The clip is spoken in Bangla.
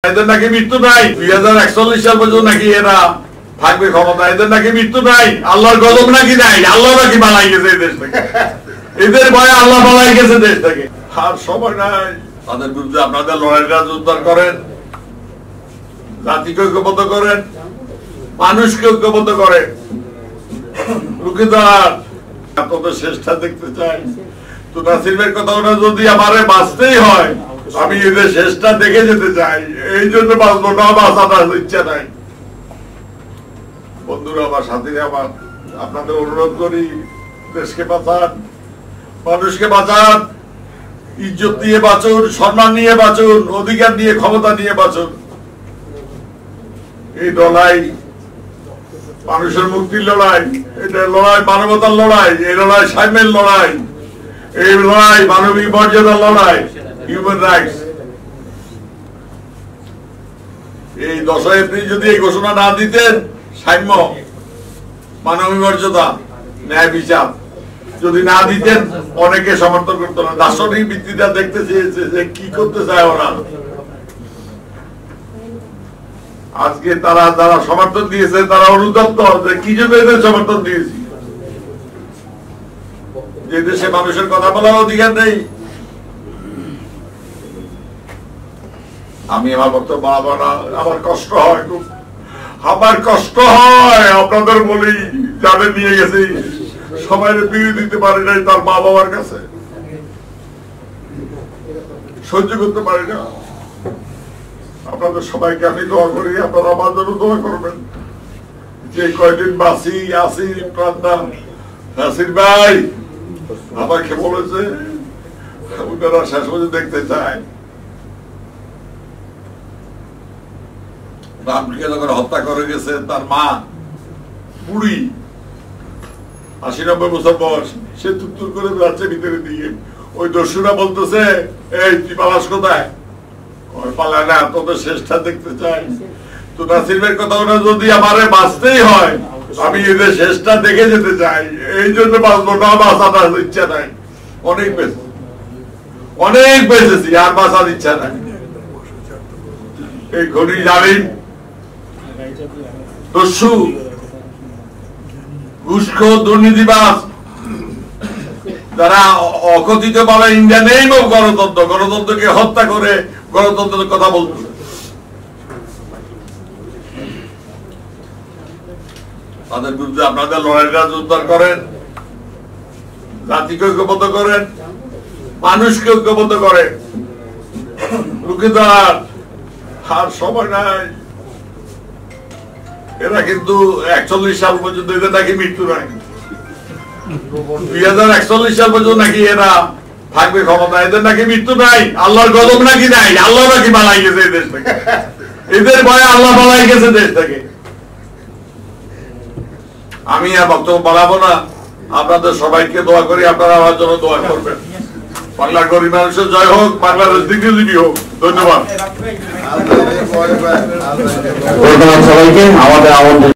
এদের নাকি মৃত্যু নাই, 2041 সাল পর্যন্ত নাকি এরা থাকবে ক্ষমতা, এদের নাকি মৃত্যু নাই, আল্লাহর গজব নাকি নাই, আল্লাহ নাকি বালাই গেছে এই দেশ থেকে, এদের ভয়ে আল্লাহ বালাই গেছে দেশ থেকে। আর সময় নাই, তাদের বিরুদ্ধে আপনাদের লড়াইটা জোরদার করেন, জাতিকে ঐক্যবদ্ধ করেন, মানুষকে ঐক্যবদ্ধ করেন, রুখে দাঁড়ান। আপনাদের শেষটা দেখতে চাই তো নাসিরের কথা যদি আমারে বাঁচতেই হয়, আমি এদের শেষটা দেখে যেতে চাই, এই জন্য বাঁচবো না, বাঁচানোর ইচ্ছা নাই। বন্ধুরা আমার, সাথীরা আমার, আপনাদের অনুরোধ করি, দেশকে বাঁচান, মানুষকে বাঁচান, ইজ্জত নিয়ে বাঁচুন, সম্মান নিয়ে বাঁচুন, অধিকার নিয়ে, ক্ষমতা নিয়ে বাঁচুন। এই লড়াই মানুষের মুক্তির লড়াই, এটা লড়াই মানবতার লড়াই, এই লড়াই সাম্যের লড়াই, এই লড়াই মানবিক মর্যাদার লড়াই, হিউম্যান রাইটস। এই 10 এপ্রিল যদি এই ঘোষণা না দিতেন, সাম্য, মানবিক মর্যাদা, ন্যায় বিচার যদি না দিতেন, অনেকে সমর্থন করতো না। দার্শনিক ভিত্তিটা দেখতে চেয়েছে যে কি করতে চায় ওরা। আজকে তারা যারা সমর্থন দিয়েছে তারা অনুতপ্ত যে কি জন্য এদের সমর্থন দিয়েছি, যে দেশে মানুষের কথা বলার অধিকার নেই। আমি আমার বক্তব্য বাড়াবো না, আমার কষ্ট হয় খুব, আমার কষ্ট হয়। আপনাদের বলি, যাদের নিয়ে গেছি সবাই বিয়ে দিতে পারে নাই তার মা বাবার কাছে, সহ্য করতে পারি না। আপনাদের সবাইকে আমি দোয়া করি, আপনারা আমার জন্য দোয়া করবেন। যে কয়দিন বাঁচি আসি প্রাণদান, নাসির ভাই আমাকে বলেছে ওনারা শেষ পর্যন্ত দেখতে চায়। রামকে যখন হত্যা করে গেছে, তার মা বুড়ি, 80-90 বছর বয়স, সে তুত্তুর করে যাচ্ছে ভিতরে দিয়ে। ওই দস্যুরা বলতেছে, এই তুই পালাস কোথায়? পালা না, তোদের শেষটা দেখতে চাই। তো নাসিরের কথা যদি আমারে বাঁচতেই হয়, আমি এদের শেষটা দেখে যেতে চাই, এই জন্য বাঁচবো না, বাঁচানোর ইচ্ছা নাই। অনেক বেঁচে, অনেক বেঁচেছি, আর বাঁচার ইচ্ছা নাই। এই ঘড়ি জালিম, দস্যু, ঘুষখোর, দুর্নীতিবাজ, যারা অকথিত ভাবে ইন্ডিয়া নেই গণতন্ত্র, গণতন্ত্রকে হত্যা করে গণতন্ত্রের কথা বলত। তাদের বিরুদ্ধে আপনাদের লড়াইটা জোরদার করেন, জাতিকে ঐক্যবদ্ধ করেন, মানুষকে ঐক্যবদ্ধ করেন, রুখে দাঁড়ান। আর সময় নাই। এরা কিন্তু 41 সাল পর্যন্ত এদের নাকি মৃত্যু নাই, 2041 সাল পর্যন্ত নাকি এরা থাকবে ক্ষমতা, এদের নাকি মৃত্যু নাই, আল্লাহর গজব নাকি নাই, আল্লাহ নাকি বালাই গেছে এই দেশ থেকে, এদের ভয়ে আল্লাহ বালাই গেছে দেশ থেকে। আমি আর বক্তব্য বাড়াবো না, আপনাদের সবাইকে দোয়া করি, আপনারা আমার জন্য দোয়া করবেন। বাংলার গরিব মানুষের জয় হোক, বাংলাদেশ দীর্ঘজীবী হোক। ধন্যবাদ সবাইকে। আমাদের